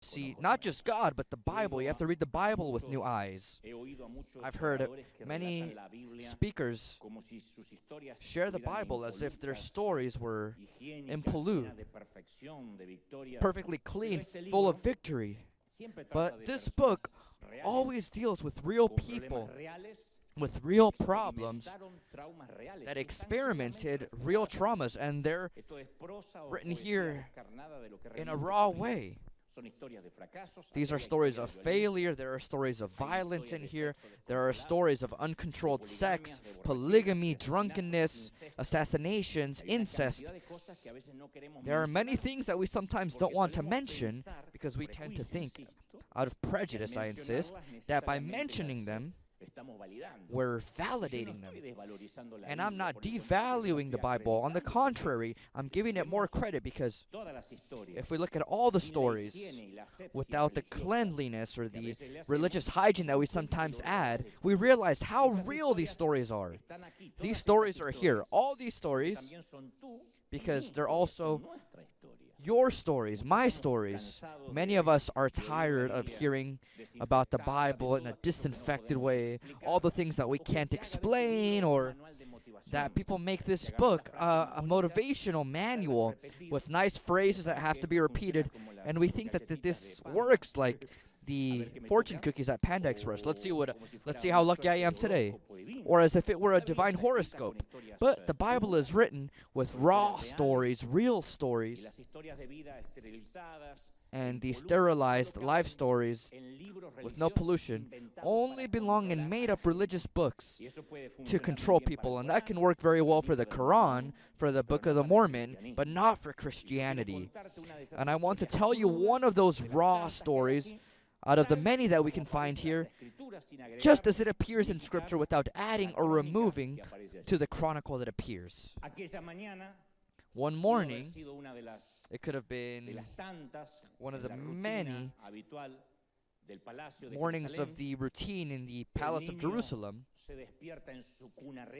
see not just God, but the Bible. You have to read the Bible with new eyes. I've heard many speakers share the Bible as if their stories were impoluted, perfectly clean, full of victory. But this book always deals with real people, with real problems that experimented real traumas, and they're written here in a raw way. These are stories of failure, there are stories of violence in here, there are stories of uncontrolled sex, polygamy, drunkenness, assassinations, incest. There are many things that we sometimes don't want to mention because we tend to think, out of prejudice I insist, that by mentioning them, we're validating them. And I'm not devaluing the Bible. On the contrary, I'm giving it more credit because if we look at all the stories without the cleanliness or the religious hygiene that we sometimes add, we realize how real these stories are. These stories are here. All these stories, because they're also your stories, my stories. Many of us are tired of hearing about the Bible in a disinfected way, all the things that we can't explain, or that people make this book a motivational manual with nice phrases that have to be repeated, and we think that this works like the fortune cookies at Panda Express. Let's see how lucky I am today. Or as if it were a divine horoscope. But the Bible is written with raw stories, real stories, and the sterilized life stories with no pollution only belong in made-up religious books to control people. And that can work very well for the Quran, for the Book of the Mormon, but not for Christianity. And I want to tell you one of those raw stories out of the many that we can find here, just as it appears in Scripture without adding or removing to the chronicle that appears. One morning, it could have been one of the many mornings of the routine in the Palace of Jerusalem.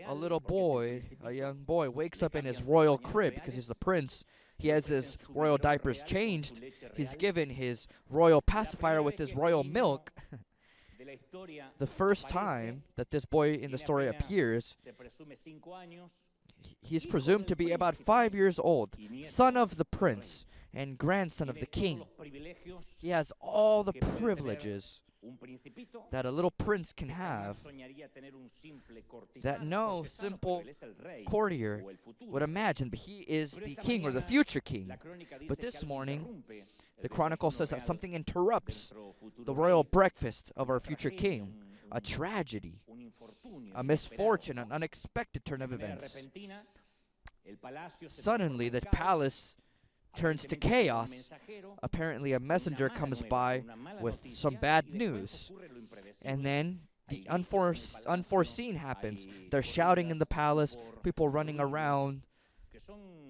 A little boy, a young boy, wakes up in his royal crib because he's the prince. He has his royal diapers changed. He's given his royal pacifier with his royal milk. The first time that this boy in the story appears, he's presumed to be about 5 years old, son of the prince and grandson of the king. He has all the privileges that a little prince can have, that no simple courtier would imagine, but he is the king or the future king. But this morning, the chronicle says that something interrupts the royal breakfast of our future king, a tragedy, a misfortune, an unexpected turn of events. Suddenly, the palace turns to chaos. Apparently, a messenger comes by with some bad news. And then the unforeseen happens. They're shouting in the palace, people running around,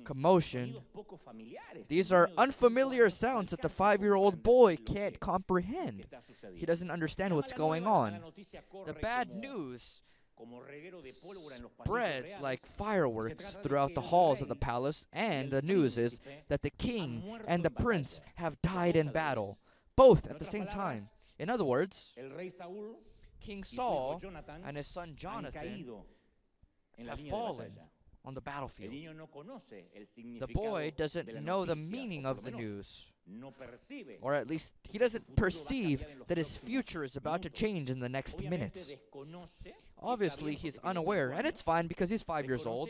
commotion. These are unfamiliar sounds that the 5-year-old boy can't comprehend. He doesn't understand what's going on. The bad news spreads like fireworks throughout the halls of the palace, and the news is that the king and the prince have died in battle, both at the same time. In other words, King Saul and his son Jonathan have fallen on the battlefield. The boy doesn't know the meaning of the news, or at least he doesn't perceive that his future is about to change in the next minutes. Obviously, he's unaware, and it's fine because he's 5 years old.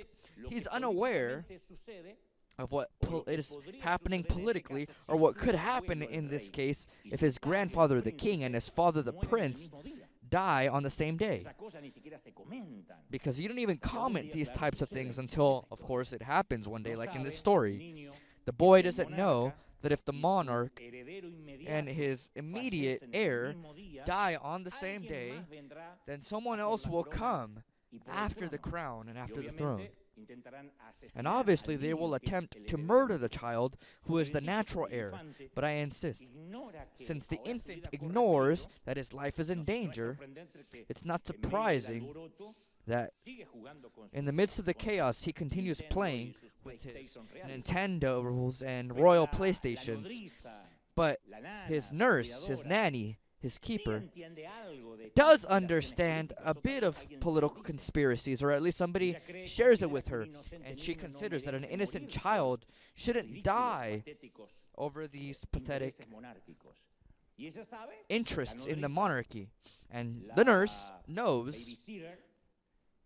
He's unaware of what is happening politically, or what could happen in this case if his grandfather, the king, and his father, the prince, die on the same day. Because you don't even comment these types of things until, of course, it happens one day, like in this story. The boy doesn't know that if the monarch and his immediate heir die on the same day, then someone else will come after the crown and after the throne. And obviously they will attempt to murder the child who is the natural heir. But I insist, since the infant ignores that his life is in danger, it's not surprising that in the midst of the chaos, he continues playing with his Nintendos and royal PlayStations, But his nurse, his nanny, his keeper, does understand a bit of political conspiracies, or at least somebody shares it with her, and she considers that an innocent child shouldn't die over these pathetic interests in the monarchy. And the nurse knows,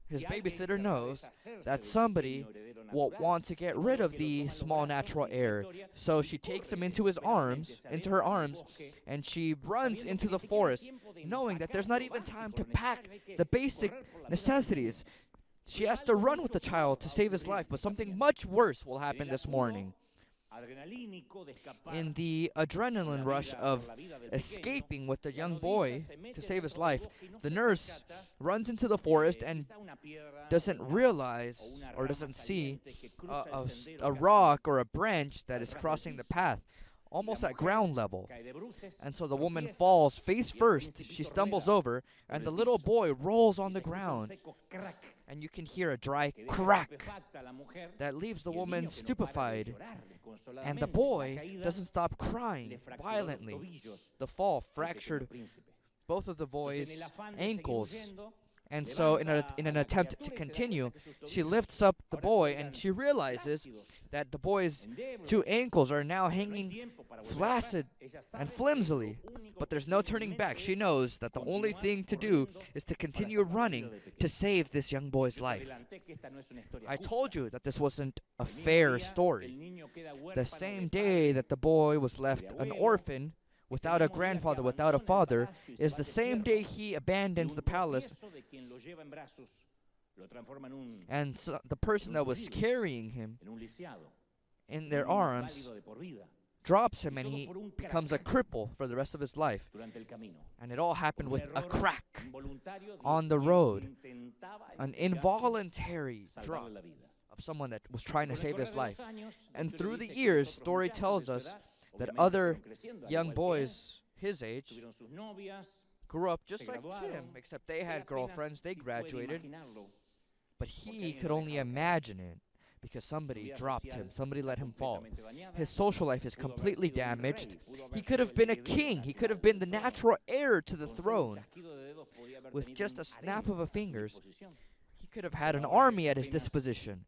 his babysitter knows, that somebody will want to get rid of the small natural heir. So she takes him into her arms, and she runs into the forest, knowing that there's not even time to pack the basic necessities. She has to run with the child to save his life, but something much worse will happen this morning. In the adrenaline rush of escaping with the young boy to save his life, the nurse runs into the forest and doesn't realize or doesn't see a rock or a branch that is crossing the path, almost at ground level. And so the woman falls face first. She stumbles over, and the little boy rolls on the ground. And you can hear a dry crack that leaves the woman stupefied. And the boy doesn't stop crying violently. The fall fractured both of the boy's ankles. And so in an attempt to continue, she lifts up the boy, and she realizes that the boy's two ankles are now hanging flaccid and flimsily. But there's no turning back. She knows that the only thing to do is to continue running to save this young boy's life. I told you that this wasn't a fair story. The same day that the boy was left an orphan, without a grandfather, without a father, is the same day he abandons the palace, and so the person that was carrying him in their arms drops him, and he becomes a cripple for the rest of his life. And it all happened with a crack on the road, an involuntary drop of someone that was trying to save his life. And through the years, story tells us that other young boys his age grew up just like him, except they had girlfriends, they graduated. But he could only imagine it because somebody dropped him, somebody let him fall. His social life is completely damaged. He could have been a king. He could have been the natural heir to the throne. With just a snap of a fingers, he could have had an army at his disposition.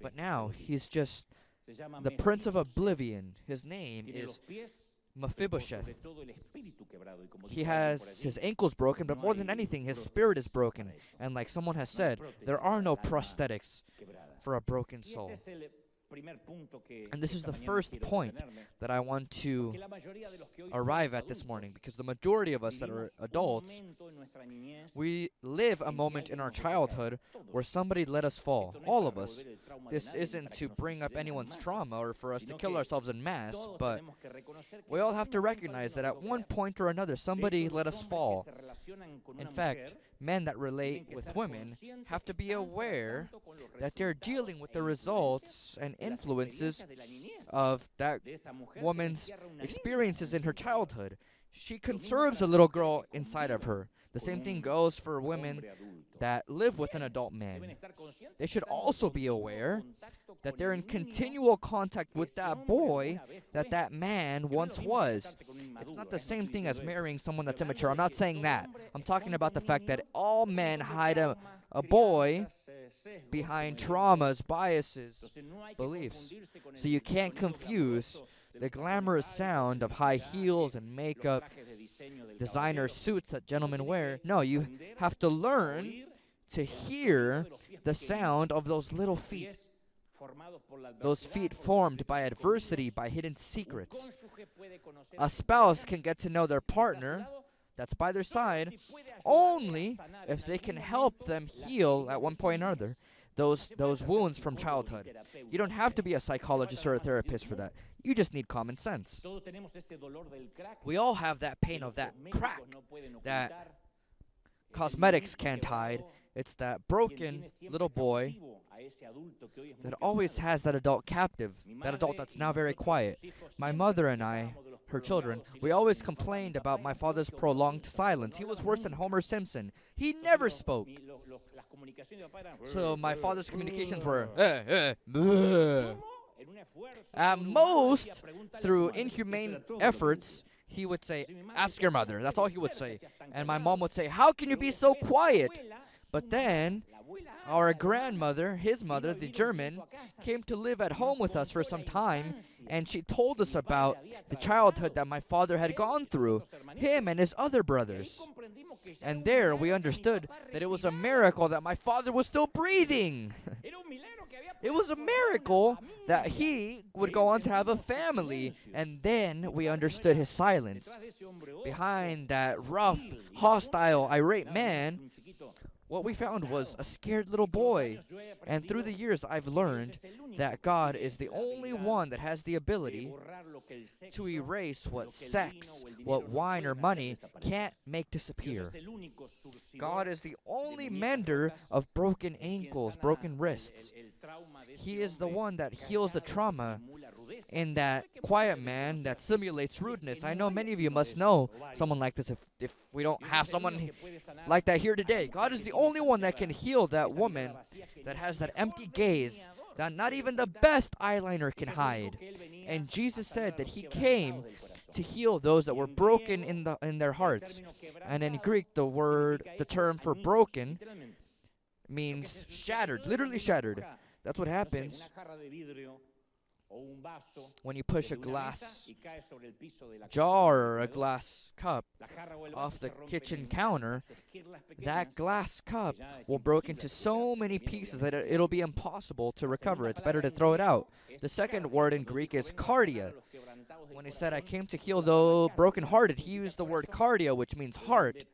But now he's just the Prince of Oblivion. His name is Mephibosheth. He has his ankles broken, but more than anything, his spirit is broken. And like someone has said, there are no prosthetics for a broken soul. And this is the first point that I want to arrive at this morning, because the majority of us that are adults, we live a moment in our childhood where somebody let us fall. All of us. This isn't to bring up anyone's trauma or for us to kill ourselves en masse, but we all have to recognize that at one point or another, somebody let us fall. In fact, men that relate with women have to be aware that they're dealing with the results and influences of that woman's experiences in her childhood. She conserves a little girl inside of her. The same thing goes for women that live with an adult man. They should also be aware that they're in continual contact with that boy that man once was. It's not the same thing as marrying someone that's immature. I'm not saying that. I'm talking about the fact that all men hide a boy behind traumas, biases, beliefs. So you can't confuse the glamorous sound of high heels and makeup, designer suits that gentlemen wear. No, you have to learn to hear the sound of those little feet. Those feet formed by adversity, by hidden secrets. A spouse can get to know their partner that's by their side only if they can help them heal at one point or another those wounds from childhood. You don't have to be a psychologist or a therapist for that. You just need common sense. We all have that pain of that crack that cosmetics can't hide. It's that broken little boy that always has that adult captive, that adult that's now very quiet. My mother and I, her children, we always complained about my father's prolonged silence. He was worse than Homer Simpson. He never spoke. So my father's communications were, At most, through inhumane efforts, he would say, ask your mother. That's all he would say. And my mom would say, how can you be so quiet? But then, our grandmother, his mother, the German, came to live at home with us for some time, and she told us about the childhood that my father had gone through, him and his other brothers. And there we understood that it was a miracle that my father was still breathing. It was a miracle that he would go on to have a family. And then we understood his silence. Behind that rough, hostile, irate man, what we found was a scared little boy. And through the years, I've learned that God is the only one that has the ability to erase what sex, what wine or money can't make disappear. God is the only mender of broken ankles, broken wrists. He is the one that heals the trauma in that quiet man that simulates rudeness. I know many of you must know someone like this if we don't have someone like that here today. God is the only one that can heal that woman that has that empty gaze that not even the best eyeliner can hide. And Jesus said that he came to heal those that were broken in their hearts. And in Greek, the term for broken means shattered, literally shattered. That's what happens when you push a glass jar or a glass cup off the kitchen counter. That glass cup will break into so many pieces that it'll be impossible to recover. It's better to throw it out. The second word in Greek is cardia. When he said, I came to heal the brokenhearted, he used the word cardia, which means heart,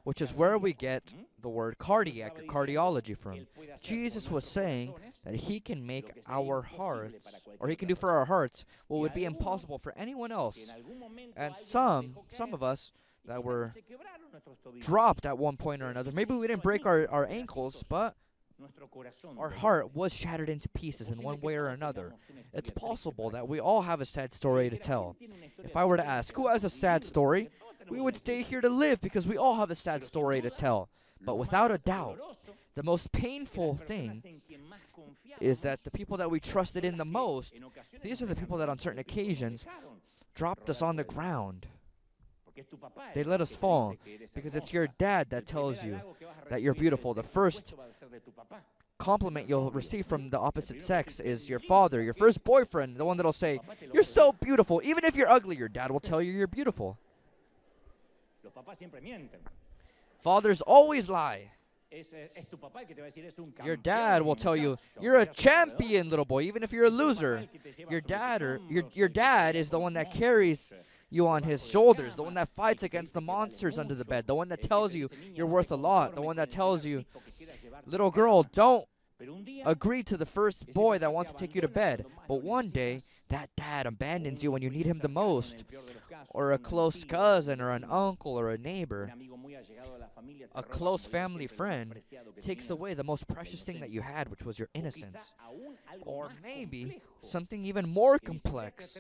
which is where we get the word cardiac or cardiology from. Jesus was saying that he can make our hearts, or he can do for our hearts, what would be impossible for anyone else. And some of us that were dropped at one point or another, maybe we didn't break our ankles, but our heart was shattered into pieces in one way or another. It's possible that we all have a sad story to tell. If I were to ask, who has a sad story? We would stay here to live because we all have a sad story to tell. But without a doubt, the most painful thing is that the people that we trusted in the most, these are the people that on certain occasions dropped us on the ground. They let us fall because it's your dad that tells you that you're beautiful. The first compliment you'll receive from the opposite sex is your father, your first boyfriend, the one that'll say, you're so beautiful. Even if you're ugly, your dad will tell you you're beautiful. Fathers always lie. Your dad will tell you, you're a champion, little boy, even if you're a loser. Your dad is the one that carries you on his shoulders, the one that fights against the monsters under the bed, the one that tells you you're worth a lot, the one that tells you, little girl, don't agree to the first boy that wants to take you to bed. But one day, that dad abandons you when you need him the most, or a close cousin or an uncle or a neighbor. A close family friend takes away the most precious thing that you had, which was your innocence. Or maybe something even more complex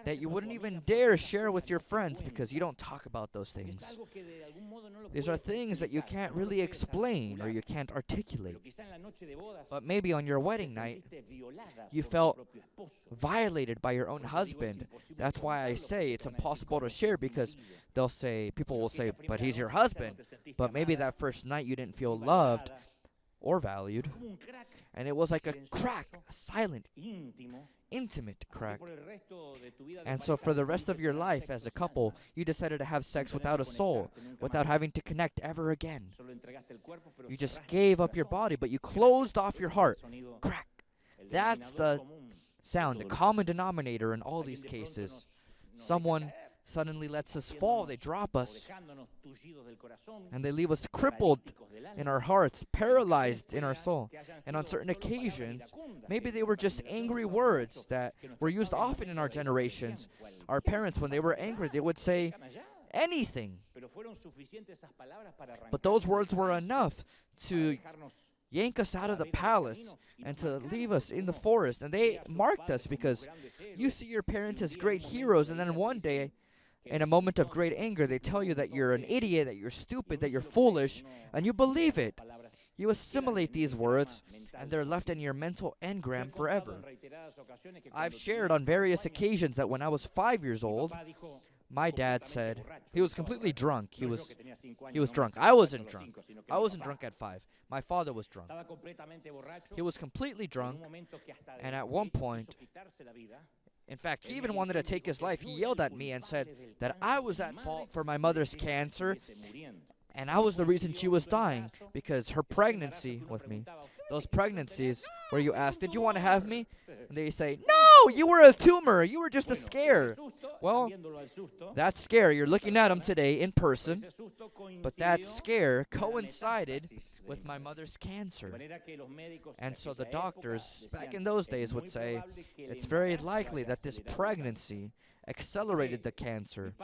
that you wouldn't even dare share with your friends because you don't talk about those things. These are things that you can't really explain or you can't articulate. But maybe on your wedding night, you felt violated by your own husband. That's why I say it's impossible to share, because people will say, but he's your husband. But maybe that first night you didn't feel loved or valued. And it was like a crack, a silent, intimate crack. And so for the rest of your life as a couple, you decided to have sex without a soul, without having to connect ever again. You just gave up your body, but you closed off your heart. Crack. That's the sound, the common denominator in all these cases. Someone suddenly lets us fall, they drop us, and they leave us crippled in our hearts, paralyzed in our soul. And on certain occasions, maybe they were just angry words that were used often in our generations. Our parents, when they were angry, they would say anything. But those words were enough to yank us out of the palace and to leave us in the forest. And they marked us, because you see your parents as great heroes, and then one day, in a moment of great anger, they tell you that you're an idiot, that you're stupid, that you're foolish, and you believe it. You assimilate these words, and they're left in your mental engram forever. I've shared on various occasions that when I was 5 years old, my dad said he was completely drunk. He was drunk. I wasn't drunk. I wasn't drunk at 5. My father was drunk. He was completely drunk, and at one point, in fact, he even wanted to take his life. He yelled at me and said that I was at fault for my mother's cancer, and I was the reason she was dying because her pregnancy with me. Those pregnancies where you ask, did you want to have me? And they say, no, you were a tumor. You were just a scare. Well, that scare, you're looking at him today in person, but that scare coincided with my mother's cancer. And so the doctors back in those days would say, it's very likely that this pregnancy accelerated the cancer.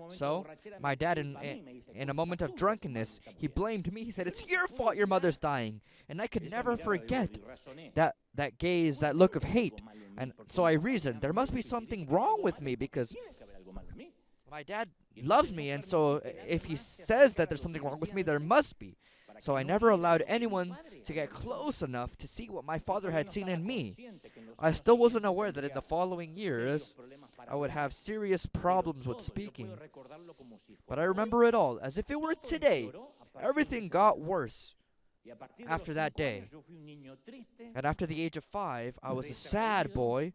So my dad, in a moment of drunkenness, he blamed me. He said, it's your fault your mother's dying. And I could never forget that gaze, that look of hate. And so I reasoned, there must be something wrong with me because my dad loves me, and so if he says that there's something wrong with me, there must be. So I never allowed anyone to get close enough to see what my father had seen in me. I still wasn't aware that in the following years, I would have serious problems with speaking. But I remember it all, as if it were today. Everything got worse after that day. And after the age of 5, I was a sad boy.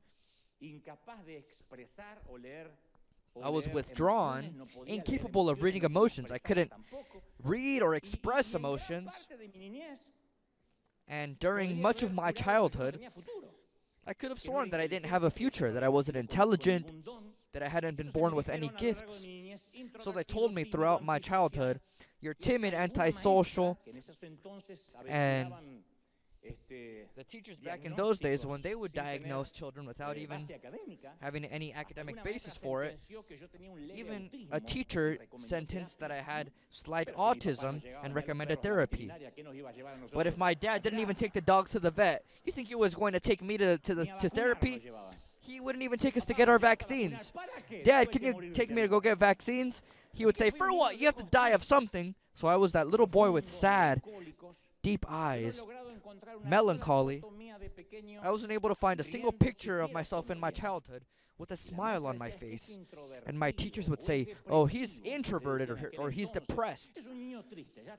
I was withdrawn, incapable of reading emotions. I couldn't read or express emotions. And during much of my childhood, I could have sworn that I didn't have a future, that I wasn't intelligent, that I hadn't been born with any gifts. So they told me throughout my childhood, you're timid, antisocial, and the teachers back in those days, when they would diagnose children without even having any academic basis for it, even a teacher sentenced that I had slight autism and recommended therapy. But if my dad didn't even take the dog to the vet, you think he was going to take me to therapy? He wouldn't even take us to get our vaccines. Dad, can you take me to go get vaccines? He would say, for what? You have to die of something. So I was that little boy with sad, deep eyes, melancholy. I wasn't able to find a single picture of myself in my childhood with a smile on my face. And my teachers would say, oh, he's introverted or he's depressed.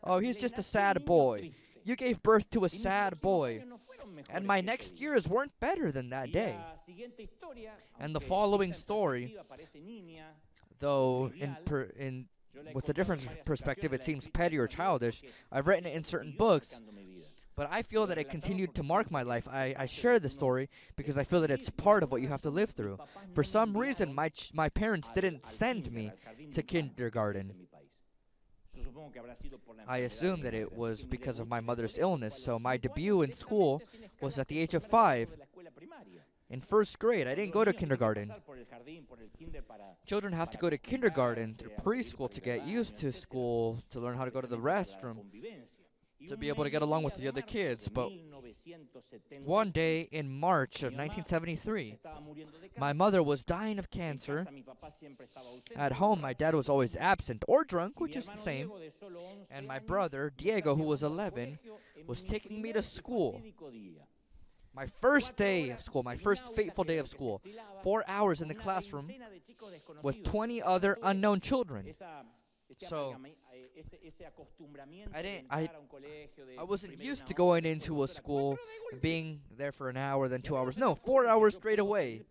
Oh, he's just a sad boy. You gave birth to a sad boy. And my next years weren't better than that day. And the following story, though with a different perspective it seems petty or childish, I've written it in certain books, but I feel that it continued to mark my life. I share the story because I feel that it's part of what you have to live through. For some reason, my parents didn't send me to kindergarten. I assume that it was because of my mother's illness, so my debut in school was at the age of 5. In first grade, I didn't go to kindergarten. Children have to go to kindergarten through preschool to get used to school, to learn how to go to the restroom, to be able to get along with the other kids. But one day in March of 1973, my mother was dying of cancer. At home, my dad was always absent or drunk, which is the same. And my brother, Diego, who was 11, was taking me to school. My first day of school, my first fateful day of school, 4 hours in the classroom with 20 other unknown children. So I wasn't used to going into a school, being there for an hour, then 2 hours. No, 4 hours straight away.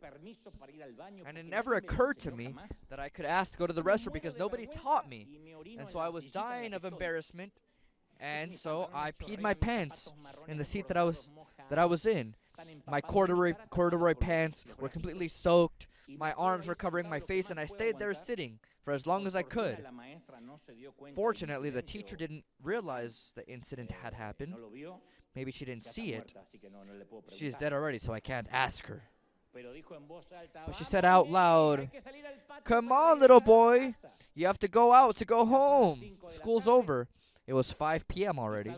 And it never occurred to me that I could ask to go to the restroom because nobody taught me. And so I was dying of embarrassment. And so I peed my pants in the seat that I was in. My corduroy pants were completely soaked. My arms were covering my face, and I stayed there sitting for as long as I could. Fortunately, the teacher didn't realize the incident had happened. Maybe she didn't see it. She's dead already, so I can't ask her. But she said out loud, "Come on, little boy. You have to go out to go home. School's over." It was 5 p.m. already,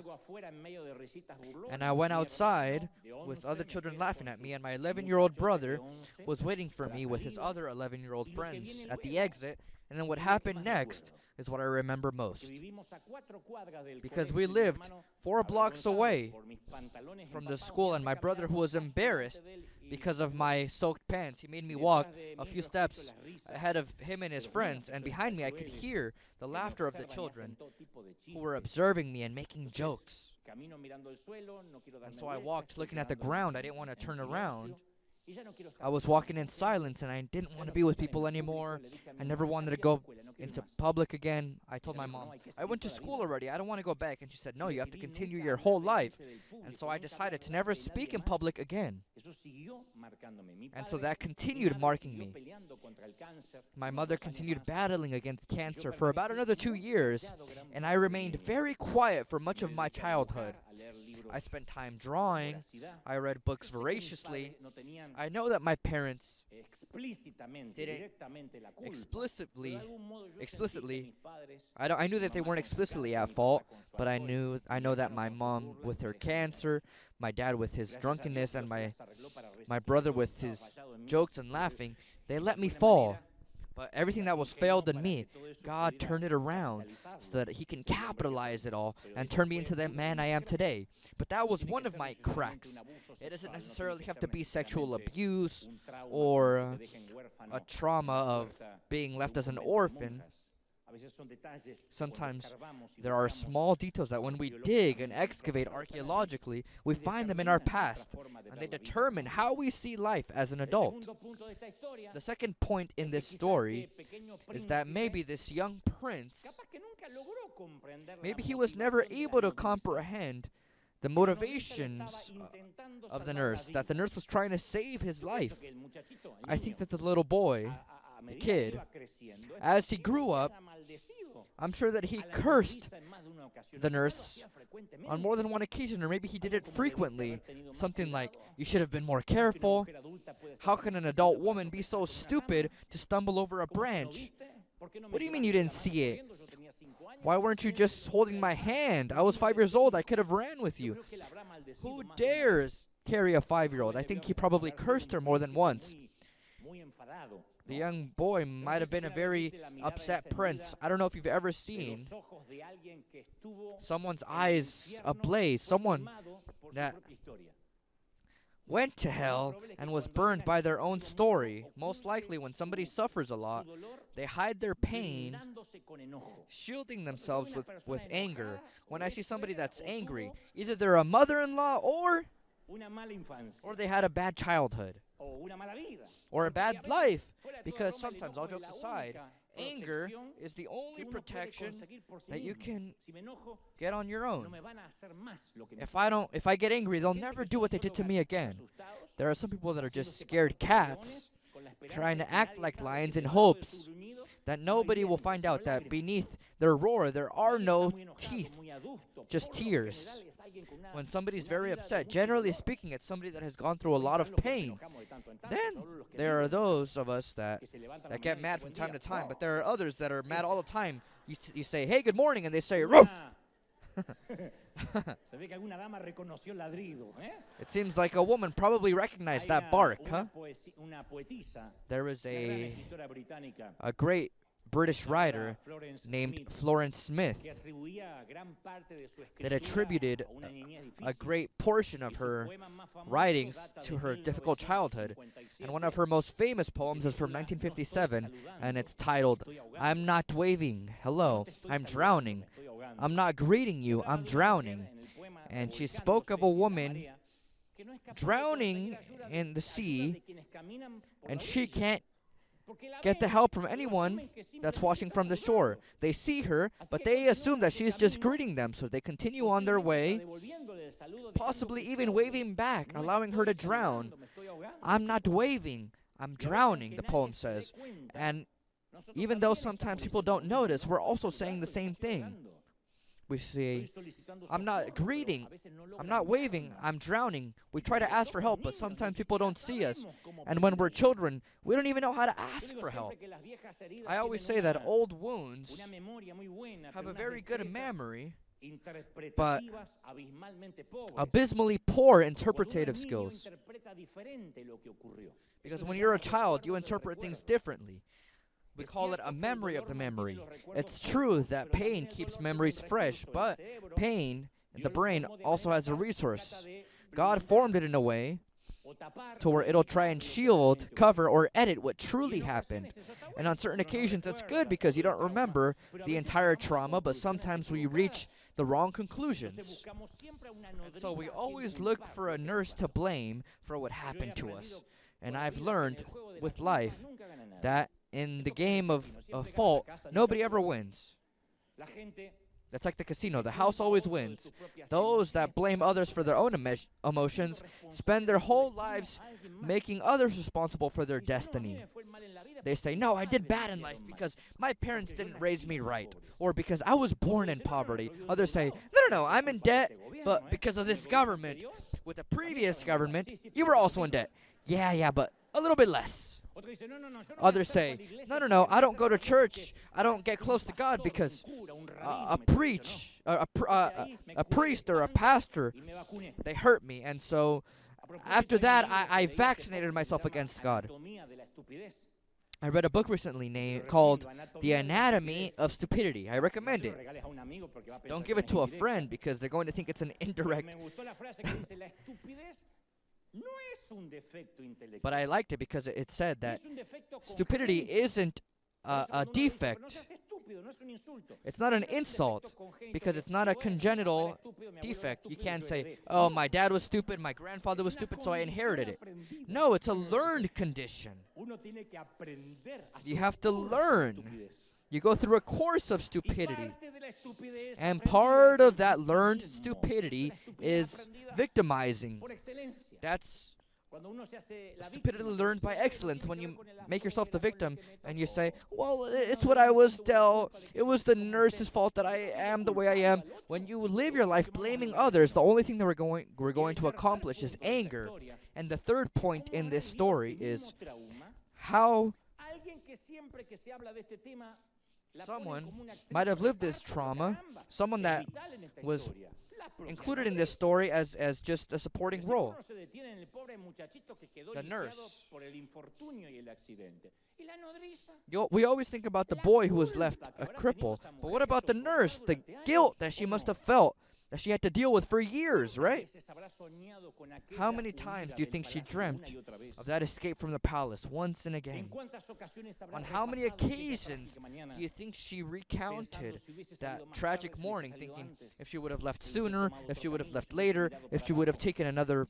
and I went outside with other children laughing at me, and my 11-year-old brother was waiting for me with his other 11-year-old friends at the exit, And then what happened next is what I remember most. Because we lived 4 blocks away from the school, and my brother, who was embarrassed because of my soaked pants, he made me walk a few steps ahead of him and his friends, and behind me I could hear the laughter of the children who were observing me and making jokes. And so I walked looking at the ground. I didn't want to turn around. I was walking in silence, and I didn't want to be with people anymore. I never wanted to go into public again. I told my mom, I went to school already. I don't want to go back. And she said, no, you have to continue your whole life. And so I decided to never speak in public again. And so that continued marking me. My mother continued battling against cancer for about another 2 years, and I remained very quiet for much of my childhood. I spent time drawing. I read books voraciously. I know that my parents didn't explicitly, I knew that they weren't explicitly at fault, but I know that my mom with her cancer, my dad with his drunkenness, and my brother with his jokes and laughing, they let me fall. But everything that was failed in me, God turned it around so that He can capitalize it all and turn me into the man I am today. But that was one of my cracks. It doesn't necessarily have to be sexual abuse or a trauma of being left as an orphan. Sometimes there are small details that when we dig and excavate archaeologically, we find them in our past, and they determine how we see life as an adult. The second point in this story is that maybe this young prince, maybe he was never able to comprehend the motivations of the nurse, that the nurse was trying to save his life. I think that the little boy, the kid, as he grew up, I'm sure that he cursed the nurse on more than one occasion, or maybe he did it frequently. Something like, you should have been more careful. How can an adult woman be so stupid to stumble over a branch? What do you mean you didn't see it? Why weren't you just holding my hand? I was 5 years old. I could have ran with you. Who dares carry a 5-year-old? I think he probably cursed her more than once. The young boy might have been a very upset prince. I don't know if you've ever seen someone's eyes ablaze, someone that went to hell and was burned by their own story. Most likely when somebody suffers a lot, they hide their pain, shielding themselves with anger. When I see somebody that's angry, either they're a mother-in-law or they had a bad childhood or a bad life. Because sometimes, all jokes aside, anger is the only protection that you can get on your own. If I get angry, they'll never do what they did to me again. There are some people that are just scared cats, trying to act like lions in hopes that nobody will find out that beneath their roar there are no teeth, just tears. When somebody's very upset, generally speaking, it's somebody that has gone through a lot of pain. Then there are those of us that get mad from time to time, but there are others that are mad all the time. You say, hey, good morning, and they say, roof. It seems like a woman probably recognized that bark, huh? There is a great British writer named Florence Smith that attributed a great portion of her writings to her difficult childhood. And one of her most famous poems is from 1957, and it's titled, I'm not waving, hello, I'm drowning. I'm not greeting you, I'm drowning. And she spoke of a woman drowning in the sea, and she can't get the help from anyone that's watching from the shore. They see her, but they assume that she's just greeting them, so they continue on their way, possibly even waving back, allowing her to drown. I'm not waving, I'm drowning, the poem says. And even though sometimes people don't notice, we're also saying the same thing. We say, I'm not greeting, I'm not waving, I'm drowning. We try to ask for help, but sometimes people don't see us. And when we're children, we don't even know how to ask for help. I always say that old wounds have a very good memory, but abysmally poor interpretative skills. Because when you're a child, you interpret things differently. We call it a memory of the memory. It's true that pain keeps memories fresh, but pain in the brain also has a resource. God formed it in a way to where it'll try and shield, cover, or edit what truly happened. And on certain occasions, that's good because you don't remember the entire trauma, but sometimes we reach the wrong conclusions. And so we always look for a nurse to blame for what happened to us. And I've learned with life that in the game of fault, nobody ever wins. That's like the casino. The house always wins. Those that blame others for their own emotions spend their whole lives making others responsible for their destiny. They say, no, I did bad in life because my parents didn't raise me right, or because I was born in poverty. Others say, no, I'm in debt, but because of this government. With the previous government, you were also in debt. Yeah, but a little bit less. Others say, no, I don't go to church. I don't get close to God because a priest or a pastor, they hurt me. And so after that, I vaccinated myself against God. I read a book recently called The Anatomy of Stupidity. I recommend it. Don't give it to a friend because they're going to think it's an indirect. But I liked it because it said that stupidity isn't a defect. It's not an insult because it's not a congenital defect. You can't say, oh, my dad was stupid, my grandfather was stupid, so I inherited it. No, it's a learned condition. You have to learn. You go through a course of stupidity. And part of that learned stupidity is victimizing. That's stupidity learned by excellence. When you make yourself the victim and you say, well, it's what I was dealt. It was the nurse's fault that I am the way I am. When you live your life blaming others, the only thing that we're going to accomplish is anger. And the third point in this story is how someone might have lived this trauma, someone that was included in this story as just a supporting role. The nurse. We always think about the boy who was left a cripple, but what about the nurse? The guilt that she must have felt, that she had to deal with for years, right? How many times do you think she dreamt of that escape from the palace once and again? On how many occasions do you think she recounted that tragic morning, thinking if she would have left sooner, if she would have left later, if she would have taken another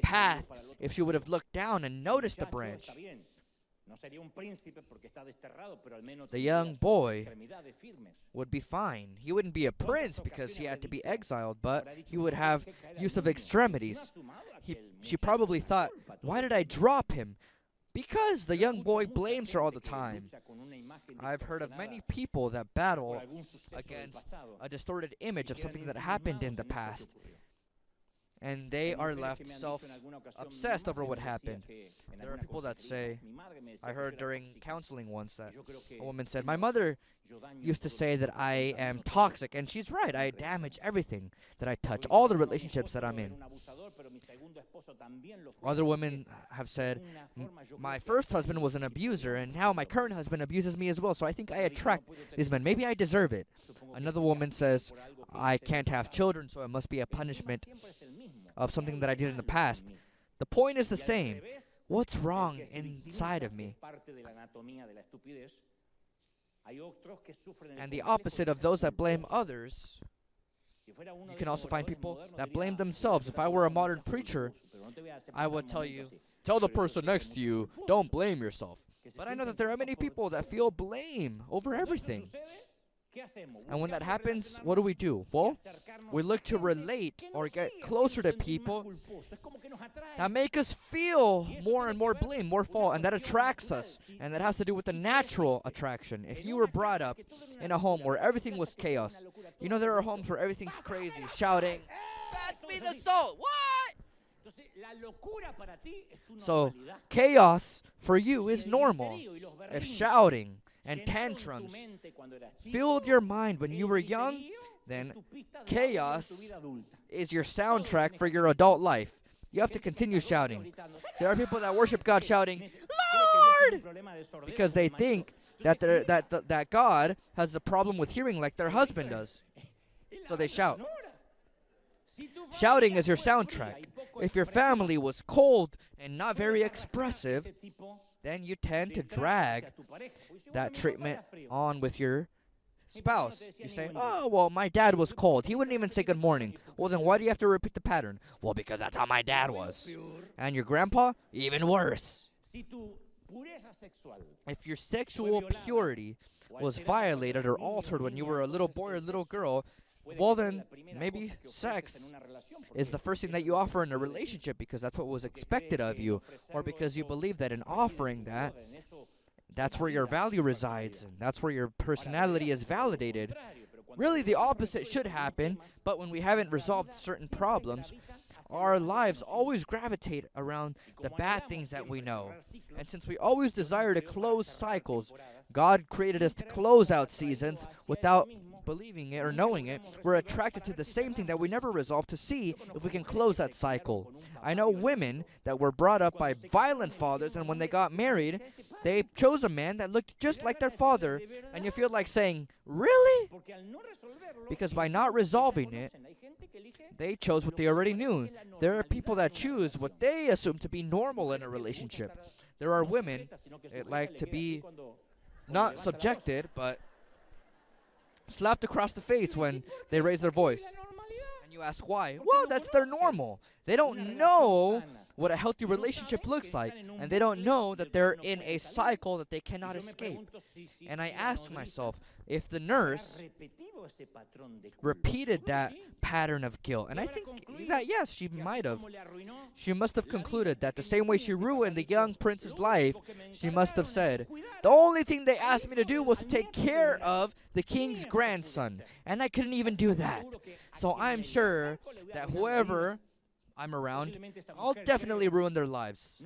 path, if she would have looked down and noticed the branch? The young boy would be fine. He wouldn't be a prince because he had to be exiled, but he would have use of extremities. She probably thought, why did I drop him? Because the young boy blames her all the time. I've heard of many people that battle against a distorted image of something that happened in the past. And they are left self-obsessed over what happened. There are people that say, I heard during counseling once that a woman said, my mother used to say that I am toxic, and she's right. I damage everything that I touch, all the relationships that I'm in. Other women have said, my first husband was an abuser, and now my current husband abuses me as well, so I think I attract these men. Maybe I deserve it. Another woman says, I can't have children, so it must be a punishment of something that I did in the past. The point is the same. What's wrong inside of me? And the opposite of those that blame others, you can also find people that blame themselves. If I were a modern preacher, I would tell you, tell the person next to you, don't blame yourself. But I know that there are many people that feel blame over everything. And when that happens, what do? Well, we look to relate or get closer to people that make us feel more and more blame, more fault, and that attracts us. And that has to do with the natural attraction. If you were brought up in a home where everything was chaos, you know there are homes where everything's crazy, shouting, pass me the salt, what? So, chaos for you is normal. If shouting and tantrums filled your mind when you were young, then chaos is your soundtrack for your adult life. you have to continue shouting. There are people that worship God shouting, Lord! Because they think that God has a problem with hearing like their husband does. So they shout. Shouting is your soundtrack. If your family was cold and not very expressive, then you tend to drag that treatment on with your spouse. You say, oh, well, my dad was cold. He wouldn't even say good morning. Well, then why do you have to repeat the pattern? Well, because that's how my dad was. And your grandpa? Even worse. If your sexual purity was violated or altered when you were a little boy or little girl, well, then maybe sex is the first thing that you offer in a relationship because that's what was expected of you, or because you believe that in offering that, that's where your value resides, and that's where your personality is validated. Really, the opposite should happen, but when we haven't resolved certain problems, our lives always gravitate around the bad things that we know. And since we always desire to close cycles, God created us to close out seasons without believing it or knowing it. We're attracted to the same thing that we never resolve to see if we can close that cycle. I know women that were brought up by violent fathers, and when they got married, they chose a man that looked just like their father, and you feel like saying, really? Because by not resolving it, they chose what they already knew. There are people that choose what they assume to be normal in a relationship. There are women that like to be not subjected, but slapped across the face when they raise their voice. And you ask why? Well, that's their normal. They don't know what a healthy relationship looks like, and they don't know that they're in a cycle that they cannot escape. And I ask myself, if the nurse repeated that pattern of guilt, and I think that yes, she might have. She must have concluded that the same way she ruined the young prince's life, she must have said, the only thing they asked me to do was to take care of the king's grandson, and I couldn't even do that. So I'm sure that whoever I'm around, I'll definitely ruin their lives.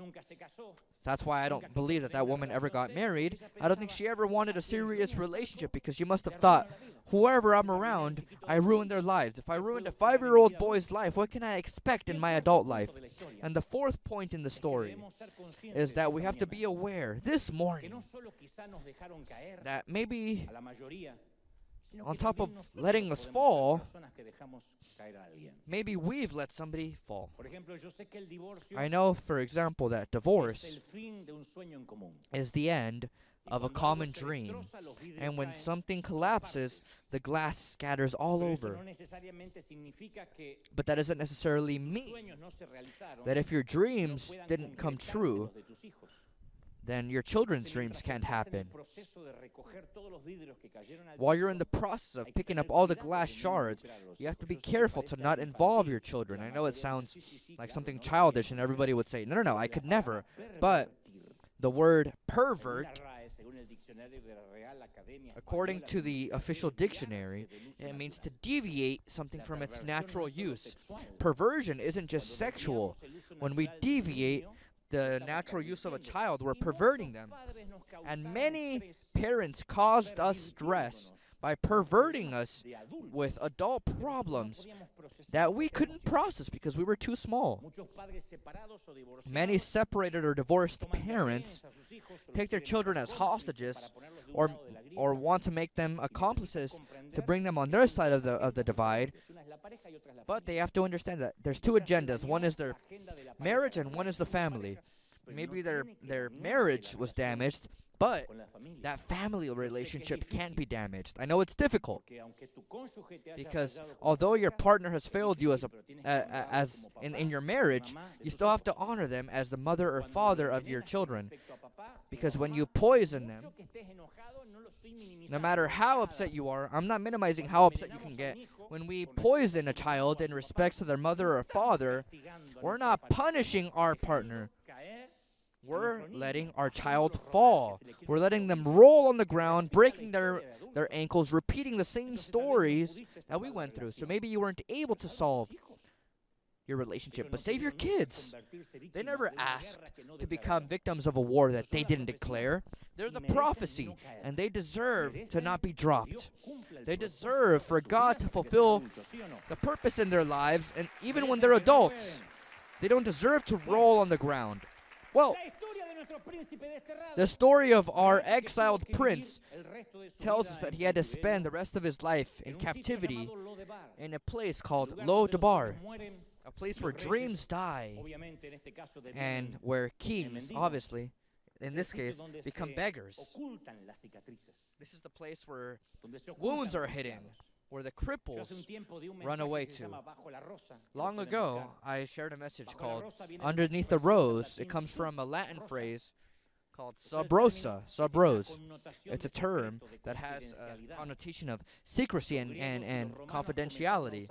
That's why I don't believe that that woman ever got married. I don't think she ever wanted a serious relationship, because she must have thought, whoever I'm around, I ruined their lives. If I ruined a 5-year-old boy's life, what can I expect in my adult life? And the fourth point in the story is that we have to be aware this morning that maybe on top of letting us fall, maybe we've let somebody fall. I know, for example, that divorce is the end of a common dream. And when something collapses, the glass scatters all over. But that doesn't necessarily mean that if your dreams didn't come true, then your children's dreams can't happen. While you're in the process of picking up all the glass shards, you have to be careful to not involve your children. I know it sounds like something childish, and everybody would say, no, I could never. But the word pervert, according to the official dictionary, it means to deviate something from its natural use. Perversion isn't just sexual. When we deviate the natural use of a child, we're perverting them. And many parents caused us stress by perverting us with adult problems that we couldn't process because we were too small. Many separated or divorced parents take their children as hostages or want to make them accomplices to bring them on their side of the divide. But they have to understand that there's two agendas. One is their marriage and one is the family. Maybe their marriage was damaged, but that family relationship can't be damaged. I know it's difficult, because although your partner has failed you in your marriage, you still have to honor them as the mother or father of your children. Because when you poison them, no matter how upset you are, I'm not minimizing how upset you can get. When we poison a child in respect to their mother or father, we're not punishing our partner. We're letting our child fall. We're letting them roll on the ground, breaking their ankles, repeating the same stories that we went through. So maybe you weren't able to solve your relationship, but save your kids. They never asked to become victims of a war that they didn't declare. They're the prophecy, and they deserve to not be dropped. They deserve for God to fulfill the purpose in their lives, and even when they're adults. They don't deserve to roll on the ground. Well, the story of our exiled prince tells us that he had to spend the rest of his life in captivity in a place called Lo-Debar, a place where dreams die and where kings, obviously, in this case, become beggars. This is the place where wounds are hidden, where the cripples run away to. Long ago, I shared a message called Underneath the Rose. It comes from a Latin phrase called sub rosa, sub rose. It's a term that has a connotation of secrecy and confidentiality.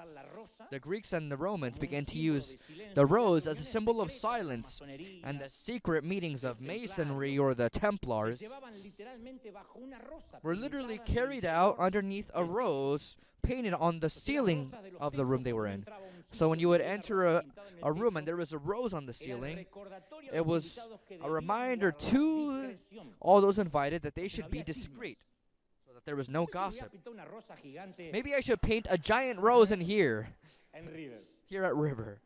The Greeks and the Romans began to use the rose as a symbol of silence, and the secret meetings of Masonry or the Templars were literally carried out underneath a rose painted on the ceiling of the room they were in. So when you would enter a room and there was a rose on the ceiling, it was a reminder to all those invited that they should be discreet, so that there was no gossip. Maybe I should paint a giant rose in here at River.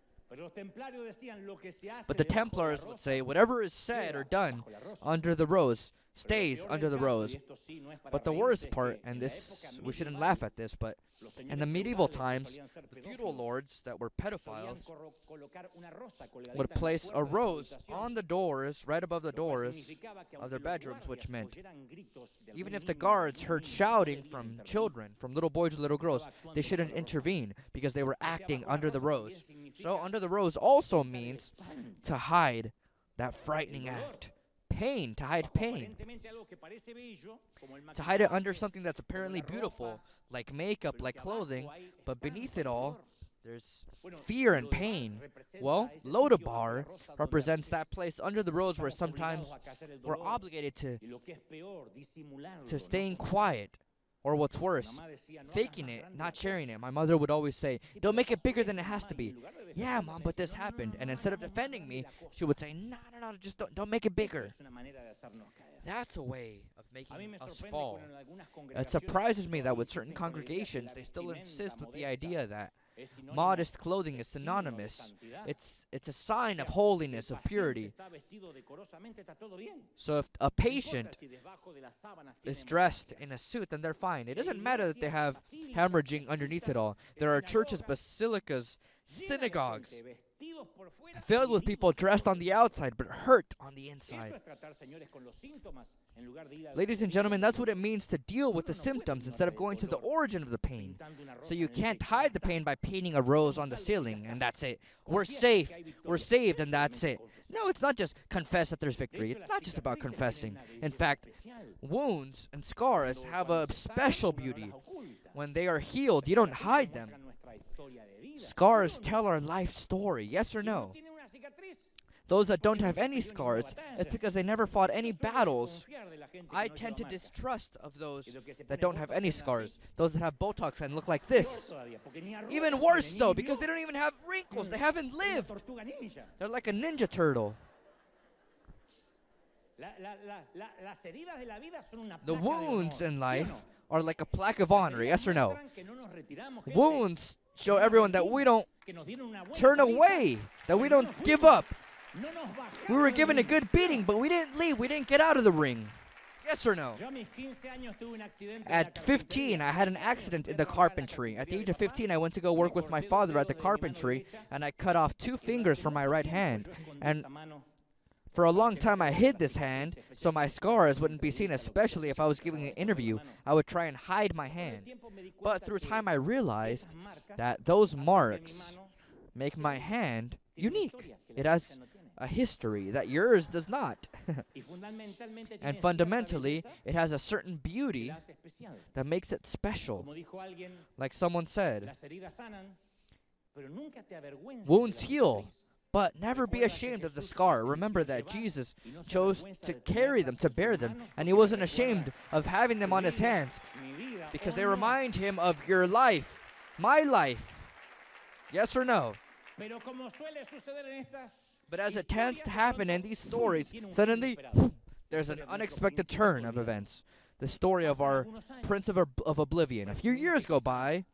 But the Templars would say whatever is said or done under the rose stays under the rose. But the worst part, and this, we shouldn't laugh at this, but in the medieval times, the feudal lords that were pedophiles would place a rose on the doors, right above the doors of their bedrooms, which meant even if the guards heard shouting from children, from little boys or little girls, they shouldn't intervene because they were acting under the rose. So under the rose also means to hide that frightening act. Pain, to hide pain. To hide it under something that's apparently beautiful, like makeup, like clothing, but beneath it all, there's fear and pain. Well, Lo-Debar represents that place under the rose where sometimes we're obligated to staying quiet. Or what's worse, faking it, not sharing it. My mother would always say, don't make it bigger than it has to be. Yeah, Mom, but this happened. And instead of defending me, she would say, no, just don't make it bigger. That's a way of making us fall. It surprises me that with certain congregations, they still insist with the idea that modest clothing is synonymous. It's a sign of holiness, of purity. So if a patient is dressed in a suit, then they're fine. It doesn't matter that they have hemorrhaging underneath it all. There are churches, basilicas, synagogues filled with people dressed on the outside but hurt on the inside. Ladies and gentlemen, that's what it means to deal with the symptoms instead of going to the origin of the pain. So you can't hide the pain by painting a rose on the ceiling and that's it. We're safe, we're saved, and that's it. No, it's not just confess that there's victory. It's not just about confessing. In fact, wounds and scars have a special beauty. When they are healed, you don't hide them. Scars tell our life story, yes or no? Those that don't have any scars, it's because they never fought any battles. I tend to distrust of those that don't have any scars, those that have Botox and look like this. Even worse so, because they don't even have wrinkles, they haven't lived. They're like a ninja turtle. The wounds in life are like a plaque of honor, yes or no? Wounds show everyone that we don't turn away, that we don't give up. We were given a good beating, but we didn't leave. We didn't get out of the ring. Yes or no? At 15, I had an accident in the carpentry. At the age of 15, I went to go work with my father at the carpentry, and I cut off 2 fingers from my right hand. And for a long time, I hid this hand so my scars wouldn't be seen, especially if I was giving an interview. I would try and hide my hand. But through time, I realized that those marks make my hand unique. It has a history that yours does not. And fundamentally, it has a certain beauty that makes it special. Like someone said, wounds heal, but never be ashamed of the scar. Remember that Jesus chose to carry them, to bear them, and he wasn't ashamed of having them on his hands because they remind him of your life, my life. Yes or no? But as it tends to happen in these stories, suddenly there's an unexpected turn of events. The story of our Prince of Oblivion. A few years go by,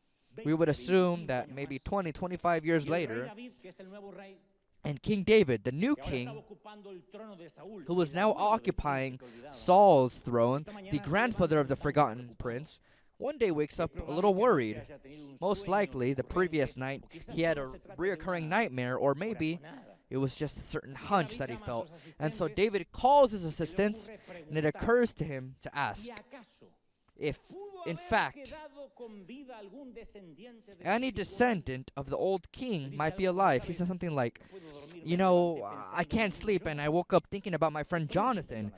we would assume that maybe 20, 25 years later, And King David, the new king, who was now occupying Saul's throne, the grandfather of the forgotten prince, one day wakes up a little worried. Most likely, the previous night, he had a reoccurring nightmare, or maybe it was just a certain hunch that he felt. And so David calls his assistants, and it occurs to him to ask if, in fact, any descendant of the old king might be alive. He says something like, I can't sleep, and I woke up thinking about my friend Jonathan,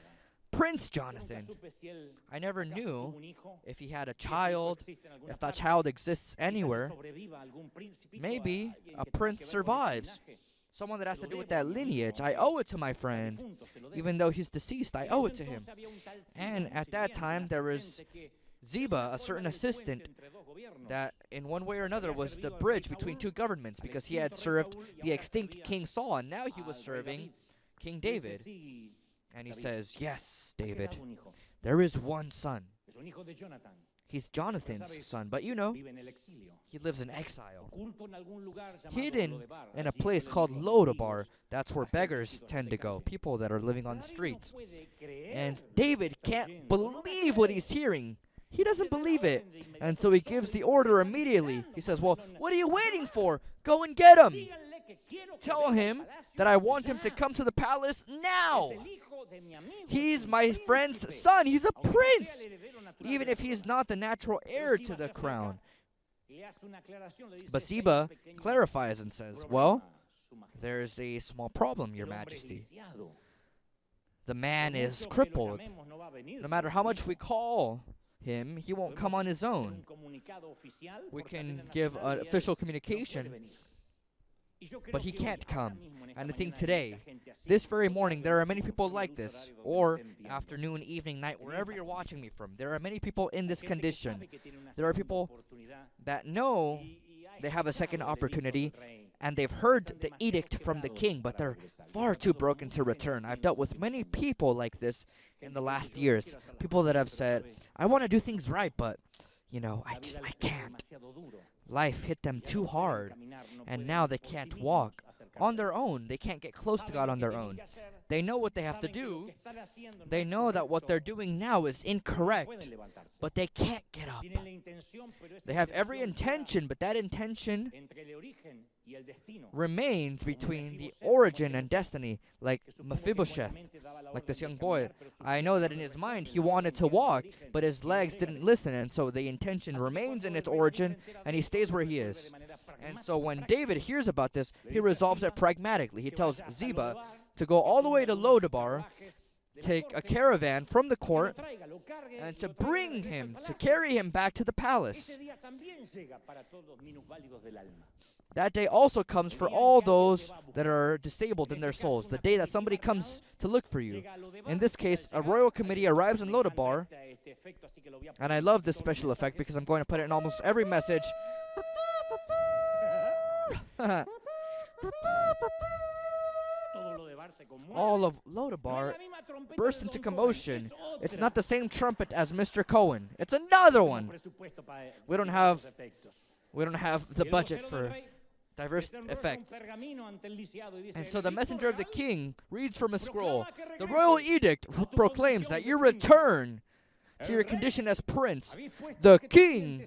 Prince Jonathan. I never knew if he had a child, if that child exists anywhere. Maybe a prince survives. Someone that has to do with that lineage. I owe it to my friend. Even though he's deceased, I owe it to him. And at that time, there was Ziba, a certain assistant, that in one way or another was the bridge between two governments, because he had served the extinct King Saul, and now he was serving King David. And he says, yes, David, there is one son. He's Jonathan's son, but he lives in exile, hidden in a place called Lodabar. That's where beggars tend to go, people that are living on the streets. And David can't believe what he's hearing. He doesn't believe it. And so he gives the order immediately. He says, well, what are you waiting for? Go and get him. Tell him that I want him to come to the palace now. He's my friend's son. He's a prince, even if he's not the natural heir to the crown. But Ziba clarifies and says, well, there's a small problem, Your Majesty. The man is crippled. No matter how much we call him, he won't come on his own. We can give an official communication, but he can't come. And I think today, this very morning, there are many people like this, or afternoon, evening, night, wherever you're watching me from. There are many people in this condition. There are people that know they have a second opportunity, and they've heard the edict from the king, but they're far too broken to return. I've dealt with many people like this in the last years. People that have said, I want to do things right, but, I can't. Life hit them too hard, and now they can't walk on their own. They can't get close to God on their own. They know what they have to do. They know that what they're doing now is incorrect, but they can't get up. They have every intention, but that intention remains between the origin and destiny, like Mephibosheth, like this young boy. I know that in his mind he wanted to walk, but his legs didn't listen, and so the intention remains in its origin, and he stays where he is. And so when David hears about this, he resolves it pragmatically. He tells Ziba to go all the way to Lodabar, take a caravan from the court, and to bring him, to carry him back to the palace. That day also comes for all those that are disabled in their souls, the day that somebody comes to look for you. In this case, a royal committee arrives in Lodabar, and I love this special effect because I'm going to put it in almost every message. All of Lodabar burst into commotion. It's not the same trumpet as Mr. Cohen. It's another one. We don't have the budget for diverse effects. And so the messenger of the king reads from a scroll. The royal edict proclaims that your return to your condition as prince. The king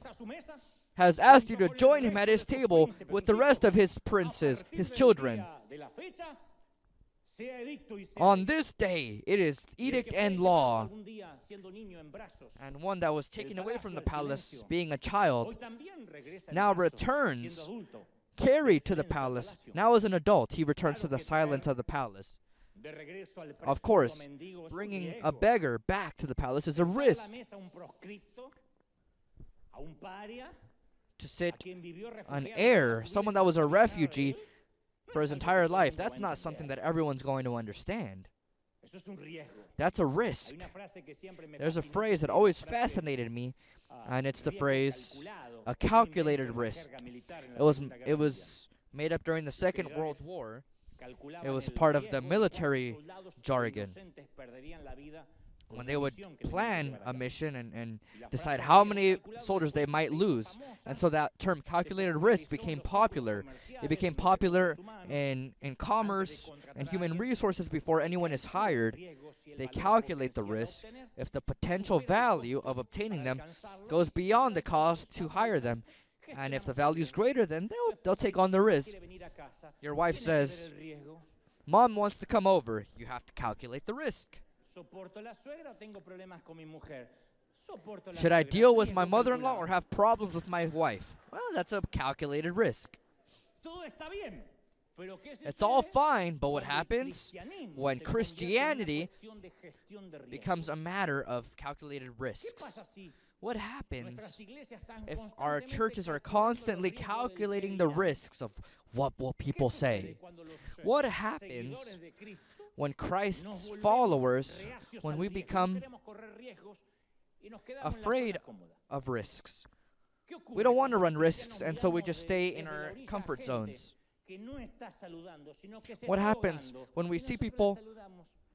has asked you to join him at his table with the rest of his princes, his children. On this day, it is edict and law, and one that was taken away from the palace, being a child, now returns, carried to the palace. Now as an adult, he returns to the silence of the palace. Of course, bringing a beggar back to the palace is a risk. To sit an heir, someone that was a refugee for his entire life, that's not something that everyone's going to understand. That's a risk. There's a phrase that always fascinated me, and it's the phrase, a calculated risk. It was made up during the Second World War. It was part of the military jargon. when they would plan a mission and decide how many soldiers they might lose. And so that term calculated risk became popular. It became popular in commerce and human resources before anyone is hired. They calculate the risk if the potential value of obtaining them goes beyond the cost to hire them. And if the value is greater, then they'll take on the risk. Your wife says, Mom wants to come over. You have to calculate the risk. Should I deal with my mother-in-law or have problems with my wife? Well, that's a calculated risk. It's all fine, but what happens when Christianity becomes a matter of calculated risks? What happens if our churches are constantly calculating the risks of what will people say? What happens when Christ's followers, when we become afraid of risks? We don't want to run risks, and so we just stay in our comfort zones. What happens when we see people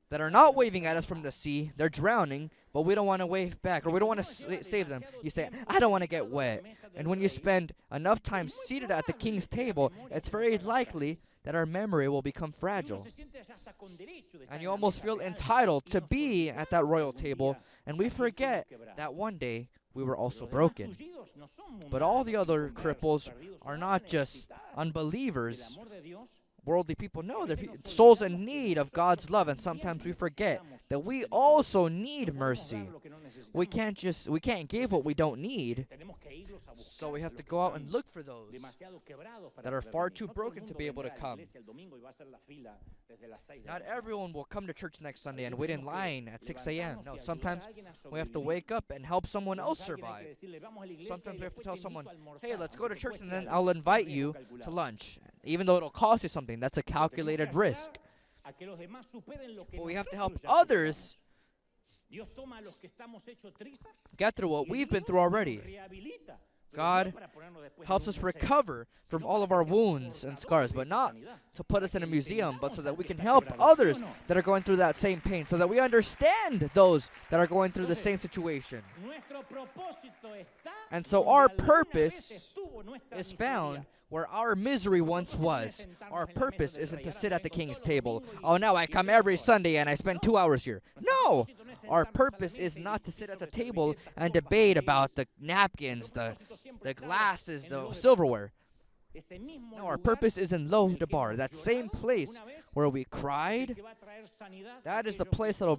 that are not waving at us from the sea? They're drowning, but we don't want to wave back, or we don't want to save them. You say, I don't want to get wet. And when you spend enough time seated at the king's table, it's very likely that our memory will become fragile. And you almost feel entitled to be at that royal table, and we forget that one day we were also broken. But all the other cripples are not just unbelievers. Worldly people know they're souls in need of God's love, and sometimes we forget that we also need mercy. We can't give what we don't need, so we have to go out and look for those that are far too broken to be able to come. Not everyone will come to church next Sunday and wait in line at 6 a.m. No, sometimes we have to wake up and help someone else survive. Sometimes we have to tell someone, hey, let's go to church and then I'll invite you to lunch. Even though it'll cost you something, that's a calculated risk. But we have to help others get through what we've been through already. God helps us recover from all of our wounds and scars, but not to put us in a museum, but so that we can help others that are going through that same pain, so that we understand those that are going through the same situation. And so our purpose is found where our misery once was. Our purpose isn't to sit at the king's table. Oh, now I come every Sunday and I spend 2 hours here. No! Our purpose is not to sit at the table and debate about the napkins, the glasses, the silverware. No, our purpose is in Lo Debar, that same place where we cried. That is the place that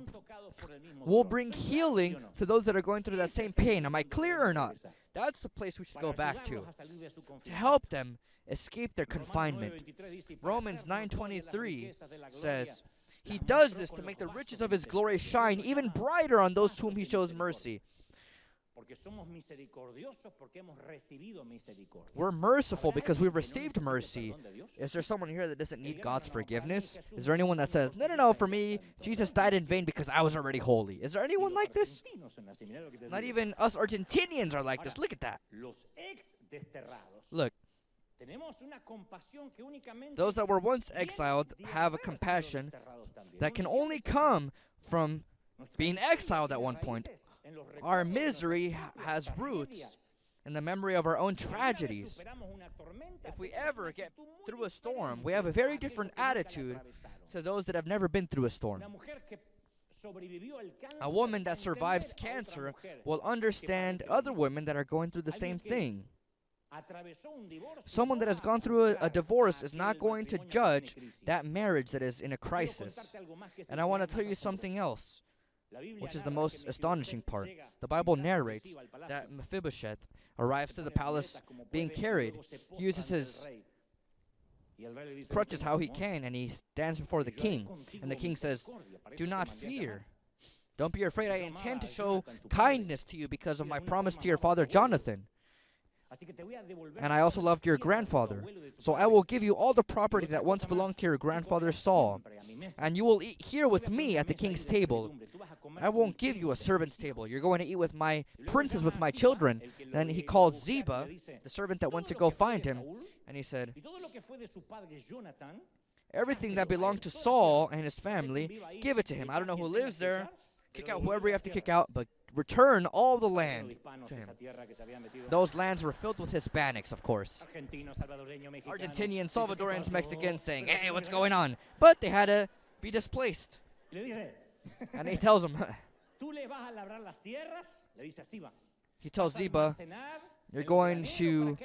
will bring healing to those that are going through that same pain. Am I clear or not? That's the place we should go back to help them escape their confinement. Romans 9:23 says, He does this to make the riches of His glory shine even brighter on those to whom He shows mercy. We're merciful because we've received mercy. Is there someone here that doesn't need God's forgiveness? Is there anyone that says, no, for me, Jesus died in vain because I was already holy? Is there anyone like this? Not even us Argentinians are like this. Look at that. Look. Those that were once exiled have a compassion that can only come from being exiled at one point. Our misery has roots in the memory of our own tragedies. If we ever get through a storm, we have a very different attitude to those that have never been through a storm. A woman that survives cancer will understand other women that are going through the same thing. Someone that has gone through a divorce is not going to judge that marriage that is in a crisis. And I want to tell you something else, which is the most astonishing part. The Bible narrates that Mephibosheth arrives to the palace being carried. He uses his crutches how he can, and he stands before the king. And the king says, do not fear. Don't be afraid. I intend to show kindness to you because of my promise to your father Jonathan. And I also loved your grandfather. So I will give you all the property that once belonged to your grandfather Saul. And you will eat here with me at the king's table. I won't give you a servant's table. You're going to eat with my princes, with my children. Then he called Ziba, the servant that went to go find him. And he said, everything that belonged to Saul and his family, give it to him. I don't know who lives there. Kick out whoever you have to kick out, but return all the land to him. Those lands were filled with Hispanics, of course. Argentinians, Salvadorians, Mexicans saying, hey, what's going on? But they had to be displaced. And he tells them, he tells Ziba, you're going to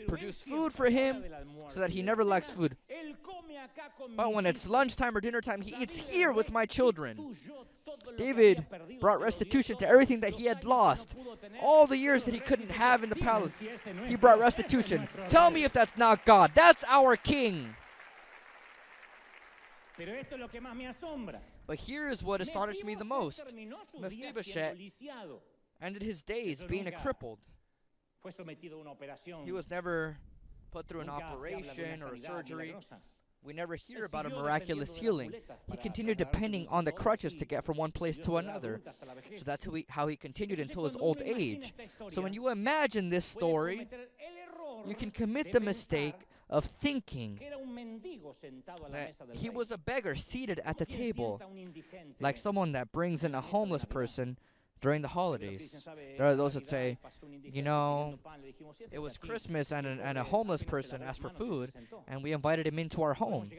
produce food for him so that he never lacks food. But when it's lunchtime or dinner time, he eats here with my children. David brought restitution to everything that he had lost. All the years that he couldn't have in the palace, he brought restitution. Tell me if that's not God. That's our king. But here is what astonished me the most. Mephibosheth ended his days being a crippled. He was never put through an operation or a surgery. We never hear about a miraculous healing. He continued depending on the crutches to get from one place to another. So that's how he continued until his old age. So when you imagine this story, you can commit the mistake of thinking that he was a beggar seated at the table, like someone that brings in a homeless person during the holidays. There are those that say, you know, it was Christmas and a homeless person asked for food, and we invited him into our home.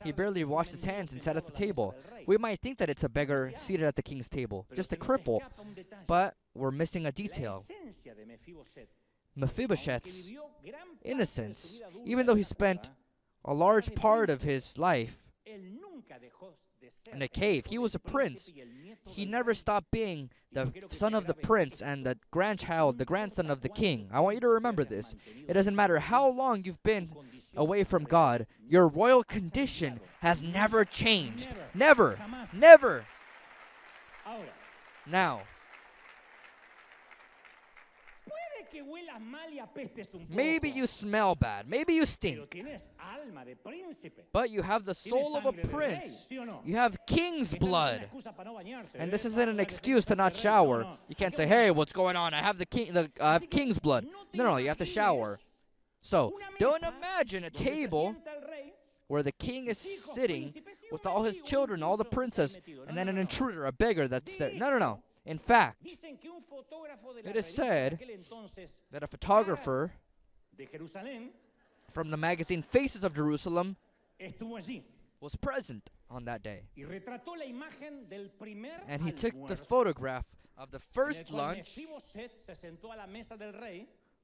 He barely washed his hands and sat at the table. We might think that it's a beggar seated at the king's table, just a cripple, but we're missing a detail. Mephibosheth's innocence, even though he spent a large part of his life in a cave. He was a prince. He never stopped being the son of the prince and the grandson of the king. I want you to remember this. It doesn't matter how long you've been away from God, your royal condition has never changed. Never. Never. Now, maybe you smell bad. Maybe you stink. But you have the soul of a prince. You have king's blood. And this isn't an excuse to not shower. You can't say, hey, what's going on? I have I have king's blood. No, you have to shower. So, don't imagine a table where the king is sitting with all his children, all the princes, and then an intruder, a beggar that's there. No. In fact, it is said that a photographer from the magazine Faces of Jerusalem was present on that day. And he took the photograph of the first lunch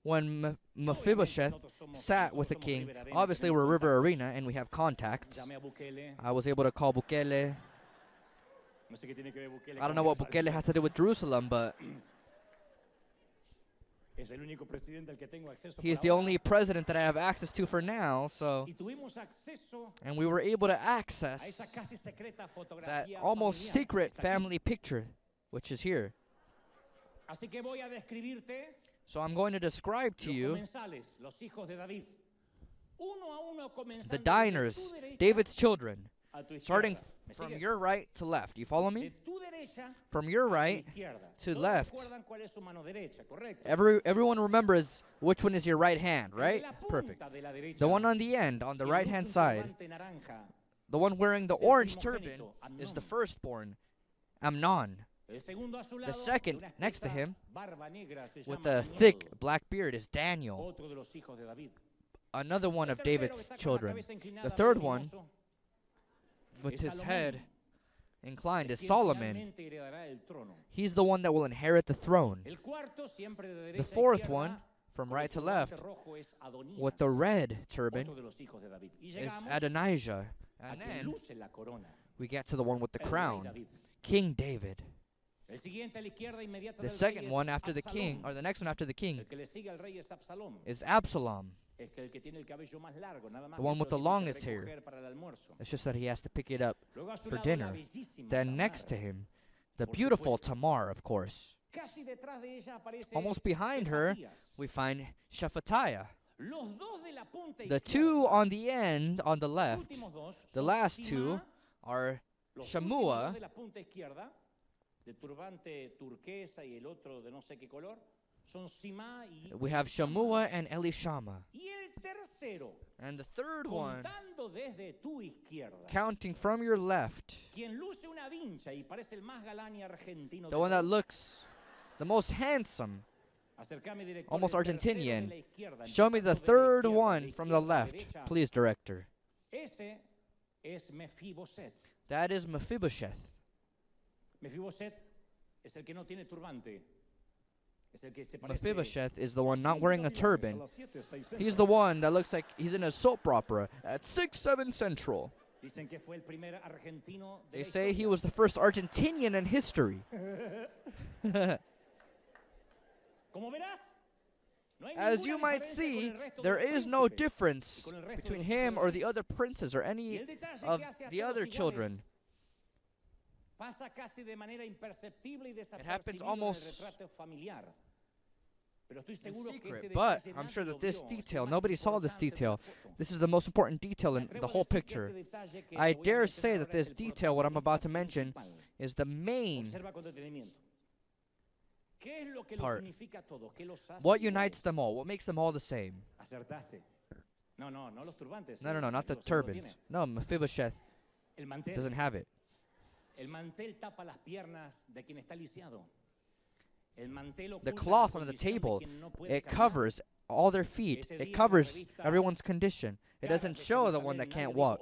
when Mephibosheth sat with the king. Obviously, we're River Arena and we have contacts. I was able to call Bukele. I don't know what Bukele has to do with Jerusalem, but he's the only president that I have access to for now, so. And we were able to access that almost secret family picture, which is here. So I'm going to describe to you the diners, David's children, starting from your right to left. You follow me? From your right to left. Everyone remembers which one is your right hand, right? Perfect. The one on the end, on the right-hand side, the one wearing the orange turban is the firstborn, Amnon. The second next to him, with the thick black beard, is Daniel, another one of David's children. The third one, with his head inclined, is Solomon. He's the one that will inherit the throne. The fourth one, from right to left, with the red turban, is Adonijah. And then we get to the one with the crown, King David. The second one after the king, or the next one after the king, is Absalom. The one with the longest hair. It's just that he has to pick it up for dinner. Then next to him, the beautiful Tamar, of course. Almost behind her, we find Shephatiah. The two on the end, on the left, the last two, are Shammua We have Shammua and Elishama. And the third one, counting from your left, the one that looks the most handsome, almost Argentinian. Show me the third one from the left, please, director. That is Mephibosheth. Mephibosheth is the one not wearing a turban. He's the one that looks like he's in a soap opera at 6/7 Central. They say he was the first Argentinian in history. As you might see, there is no difference between him or the other princes or any of the other children. It happens almost in secret, but I'm sure that this detail, nobody saw this detail. This is the most important detail in the whole picture. I dare say that this detail, what I'm about to mention, is the main part. What unites them all? What makes them all the same? No, not the turbans. No, Mephibosheth doesn't have it. The cloth on the table, it covers all their feet. It covers everyone's condition. It doesn't show the one that can't walk.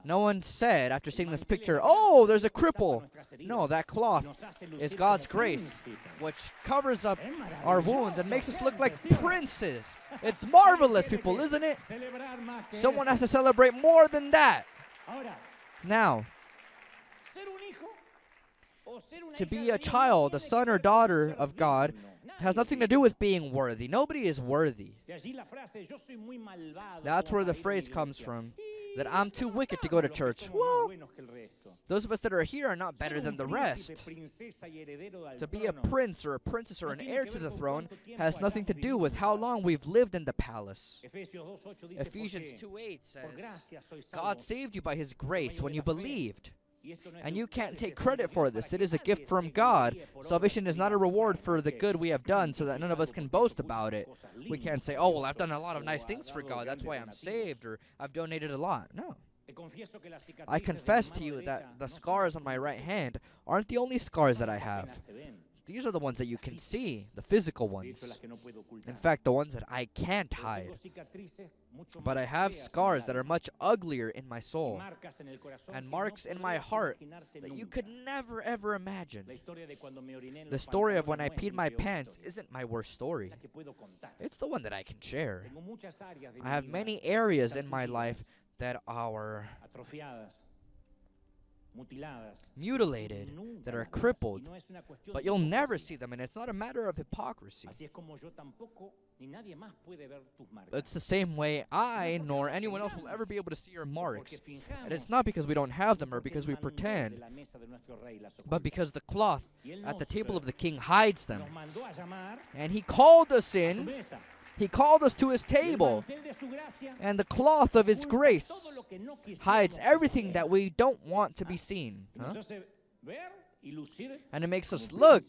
No one said, after seeing this picture, oh, there's a cripple. No, that cloth is God's grace, which covers up our wounds and makes us look like princes. It's marvelous, people, isn't it? Someone has to celebrate more than that. Now, to be a child, a son or daughter of God, has nothing to do with being worthy. Nobody is worthy. That's where the phrase comes from, that I'm too wicked to go to church. Well, those of us that are here are not better than the rest. To be a prince or a princess or an heir to the throne has nothing to do with how long we've lived in the palace. Ephesians 2:8 says, God saved you by his grace when you believed. And you can't take credit for this. It is a gift from God. Salvation is not a reward for the good we have done, so that none of us can boast about it. We can't say, oh, well, I've done a lot of nice things for God. That's why I'm saved, or I've donated a lot. No. I confess to you that the scars on my right hand aren't the only scars that I have. These are the ones that you can see, the physical ones. In fact, the ones that I can't hide. But I have scars that are much uglier in my soul, and marks in my heart that you could never ever imagine. The story of when I peed my pants isn't my worst story. It's the one that I can share. I have many areas in my life that are mutilated, that are crippled, but you'll never see them, and it's not a matter of hypocrisy. It's the same way I nor anyone else will ever be able to see your marks, and it's not because we don't have them or because we pretend, but because the cloth at the table of the king hides them. And he called us in. He called us to his table, and the cloth of his grace hides everything that we don't want to be seen. Huh? And it makes us look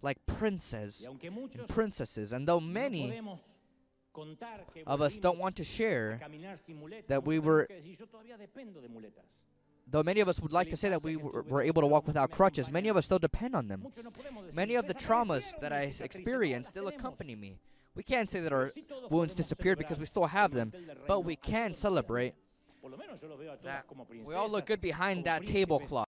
like princes and princesses. And though many of us don't want to share that we were, though many of us would like to say that we were able to walk without crutches, many of us still depend on them. Many of the traumas that I experienced still accompany me. We can't say that our wounds disappeared because we still have them, but we can celebrate that we all look good behind that tablecloth.